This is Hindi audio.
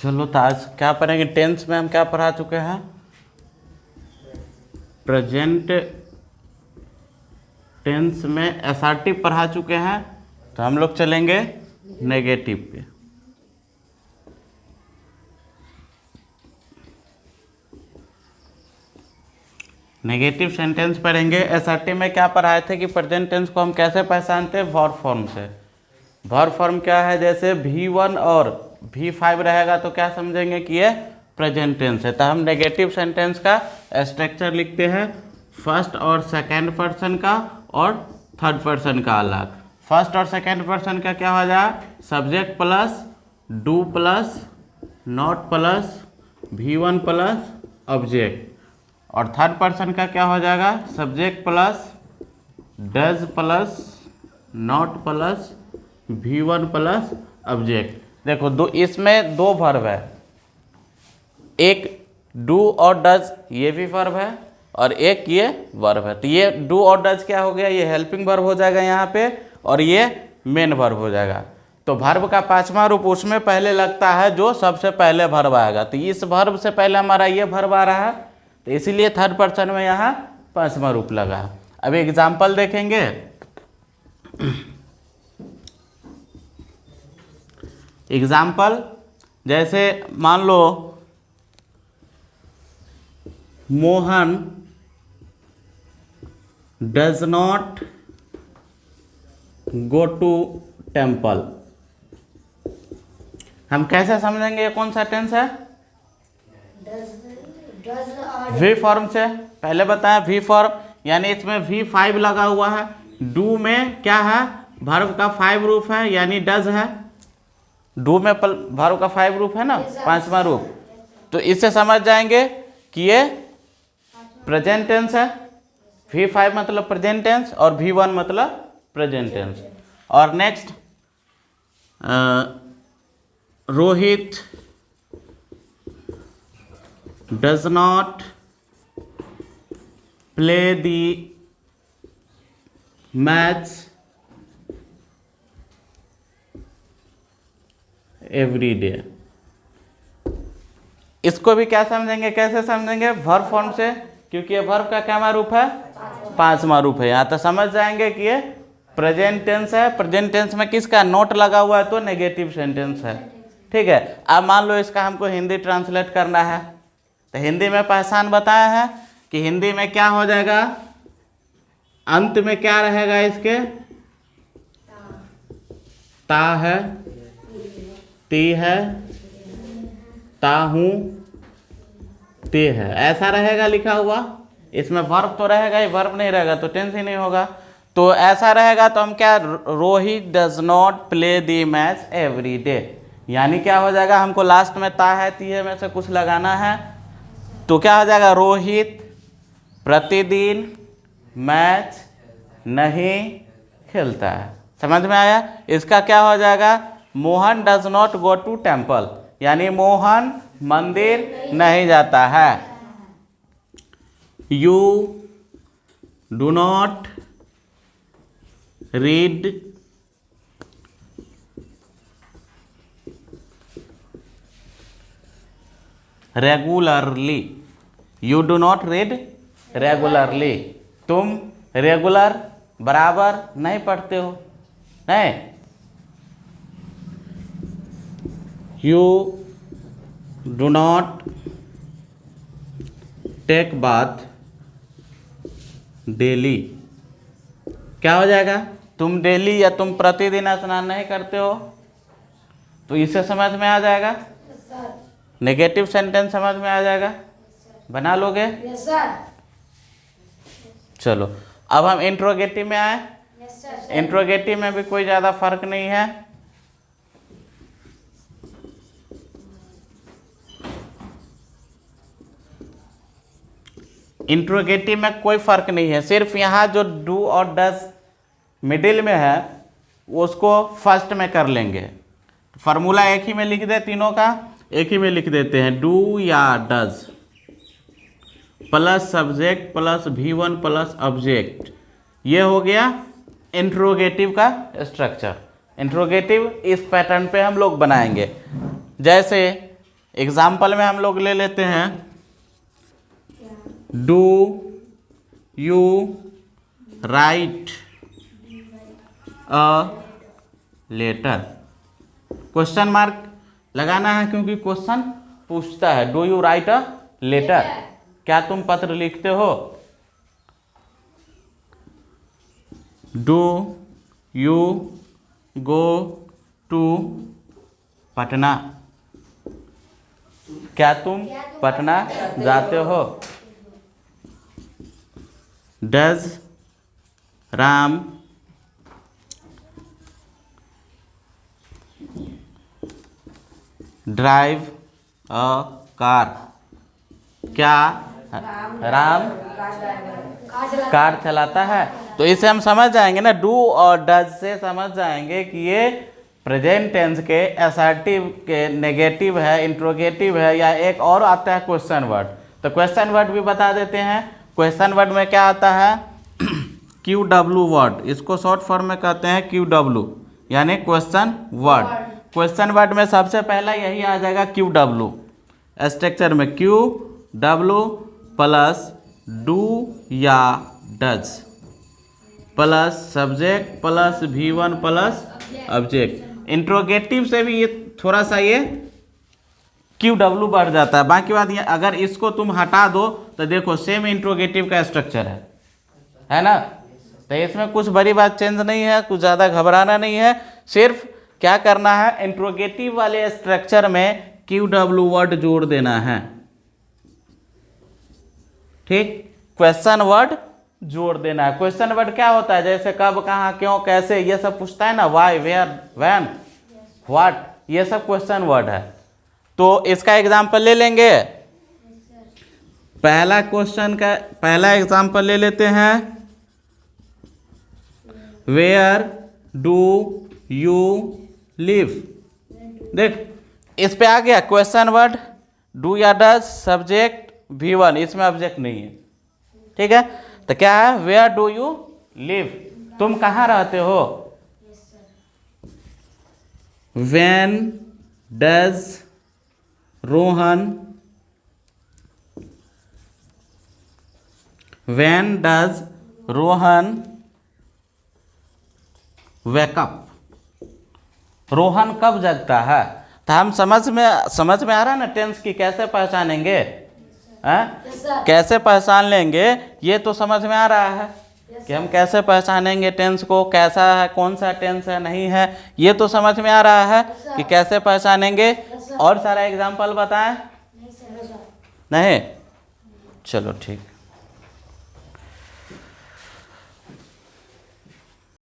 चलो तो आज क्या पढ़ेंगे। टेंस में हम क्या पढ़ा चुके हैं, प्रेजेंट टेंस में एसआरटिव पढ़ा चुके हैं। तो हम लोग चलेंगे नेगेटिव पे। नेगेटिव सेंटेंस पढ़ेंगे। एसआरटिव में क्या पढ़ाए थे कि प्रेजेंट टेंस को हम कैसे पहचानते हैं, वर्ब फॉर्म से। वर्ब फॉर्म क्या है, जैसे V1 और V5 रहेगा तो क्या समझेंगे कि ये प्रेजेंट टेंस है। तो हम नेगेटिव सेंटेंस का स्ट्रक्चर लिखते हैं, फर्स्ट और सेकंड पर्सन का और थर्ड पर्सन का अलग। फर्स्ट और सेकंड पर्सन का क्या हो जाए, subject plus do plus not plus V1 plus object. और थर्ड पर्सन का क्या हो जाएगा, subject plus does plus not plus V1 plus object. देखो दो, इसमें दो वर्ब है, एक डू और डज ये भी वर्ब है और एक ये वर्ब है। तो ये डू और डज क्या हो गया, ये हेल्पिंग वर्ब हो जाएगा यहाँ पे और ये मेन वर्ब हो जाएगा। तो वर्ब का पांचवा रूप उसमें पहले लगता है जो सबसे पहले वर्ब आएगा। तो इस वर्ब से पहले हमारा ये वर्ब आ रहा है, तो इसीलिए थर्ड पर्सन में यहाँ पांचवा रूप लगा। अब एग्जाम्पल देखेंगे। एग्जाम्पल जैसे मान लो Mohan does not go to temple. हम कैसे समझेंगे ये कौन सा टेंस है, वी फॉर्म से। पहले बताया वी फॉर्म, यानी इसमें V5 लगा हुआ है। डू में क्या है, वर्ब का 5 रूप है यानी डज है। डू में वर्ब का 5 रूप है ना, पांचवा रूप। तो इससे समझ जाएंगे कि ये प्रेजेंट टेंस है। V5 मतलब प्रेजेंट टेंस और V1 मतलब प्रेजेंट टेंस। और next Rohit does not play the match every day. इसको भी क्या समझेंगे, कैसे समझेंगे, वर्ब फॉर्म से, क्योंकि ये वर्ब का क्या रूप है, पांचवा रूप है। यहाँ तो समझ जाएंगे कि ये प्रेजेंट टेंस है। प्रेजेंट टेंस में किसका नोट लगा हुआ है तो नेगेटिव सेंटेंस है। ठीक है। अब मान लो इसका हमको हिंदी ट्रांसलेट करना है, तो हिंदी में पहचान बताया है कि हिंदी में क्या हो जाएगा, अंत में क्या रहेगा इसके, ता है, ती है, ता हूं, ते है, ऐसा रहेगा लिखा हुआ। इसमें वर्ब तो रहेगा ही, वर्ब नहीं रहेगा तो टेंस ही नहीं होगा। तो ऐसा रहेगा तो हम क्या, Rohit does not play the match every day, यानी क्या हो जाएगा, हमको लास्ट में ता है ती है में से कुछ लगाना है। तो क्या हो जाएगा, रोहित प्रतिदिन मैच नहीं खेलता है। समझ में आया। इसका क्या हो जाएगा, Mohan does not go to temple, यानी मोहन मंदिर नहीं जाता है। You do not read regularly. You do not read regularly, तुम रेगुलर बराबर नहीं पढ़ते हो, नहीं। You do not take bath daily. क्या हो जाएगा, तुम डेली या तुम प्रतिदिन स्नान नहीं करते हो। तो इससे समझ में आ जाएगा, नेगेटिव सेंटेंस समझ में आ जाएगा। बना लोगे? Yes sir. चलो अब हम इंट्रोगेटिव में आए। Yes sir. इंट्रोगेटिव में भी कोई ज़्यादा फर्क नहीं है। इंट्रोगेटिव में कोई फर्क नहीं है, सिर्फ यहाँ जो डू और डज मिडिल में है उसको फर्स्ट में कर लेंगे। फार्मूला एक ही में लिख दे, तीनों का एक ही में लिख देते हैं। डू या does plus subject plus V1 plus object, ये हो गया इंट्रोगेटिव का स्ट्रक्चर। इंट्रोगेटिव इस पैटर्न पे हम लोग बनाएंगे। जैसे एग्जाम्पल में हम लोग ले लेते हैं do you write a letter. Question mark लगाना है क्योंकि क्वेश्चन पूछता है do you write a letter, क्या तुम पत्र लिखते हो। Do you go to Patna, क्या तुम पटना जाते हो। Does Ram drive a car, क्या राम कार चलाता है। तो इसे हम समझ जाएंगे ना, डू और डज से समझ जाएंगे कि ये प्रेजेंट टेंस के असर्टिव के नेगेटिव है, इंट्रोगेटिव है, या एक और आता है क्वेश्चन वर्ड। तो क्वेश्चन वर्ड भी बता देते हैं। क्वेश्चन वर्ड में क्या आता है क्यू डब्ल्यू वर्ड, इसको शॉर्ट फॉर्म में कहते हैं क्यू डब्ल्यू, यानी क्वेश्चन वर्ड। क्वेश्चन वर्ड में सबसे पहला यही आ जाएगा क्यू डब्ल्यू, स्ट्रक्चर में क्यू डब्ल्यू प्लस डू या does plus subject plus V1 plus object. Interrogative से भी ये थोड़ा सा ये क्यू डब्ल्यू बढ़ जाता है। बाकी बात ये अगर इसको तुम हटा दो तो देखो सेम इंट्रोगेटिव का स्ट्रक्चर है ना। तो इसमें कुछ बड़ी बात चेंज नहीं है, कुछ ज़्यादा घबराना नहीं है। सिर्फ क्या करना है, इंट्रोगेटिव वाले स्ट्रक्चर में क्यू डब्ल्यू वर्ड जोड़ देना है, ठीक। क्वेश्चन वर्ड जोड़ देना है। क्वेश्चन वर्ड क्या होता है, जैसे कब, कहाँ, क्यों, कैसे, ये सब पूछता है ना, वाई, वेयर, व्हेन, व्हाट, ये सब क्वेश्चन वर्ड है। तो इसका एग्जाम्पल ले लेंगे। पहला क्वेश्चन का पहला एग्जाम्पल ले लेते हैं, वेयर डू यू लिव। देख इस पे आ गया क्वेश्चन वर्ड, डू या डज, सब्जेक्ट V1, इसमें ऑब्जेक्ट नहीं है, ठीक है। तो क्या है, वेयर डू यू लिव, तुम कहाँ रहते हो। When does Rohan, when does Rohan wake up, Rohan कब जगता है। तो हम समझ में आ रहा है ना टेंस की कैसे पहचानेंगे, कैसे पहचान लेंगे, ये तो समझ में आ रहा है कि हम कैसे पहचानेंगे टेंस को, कैसा है, कौन सा टेंस है, नहीं है, ये तो समझ में आ रहा है कि कैसे पहचानेंगे। और सारा एग्जाम्पल बताएं नहीं, चलो ठीक।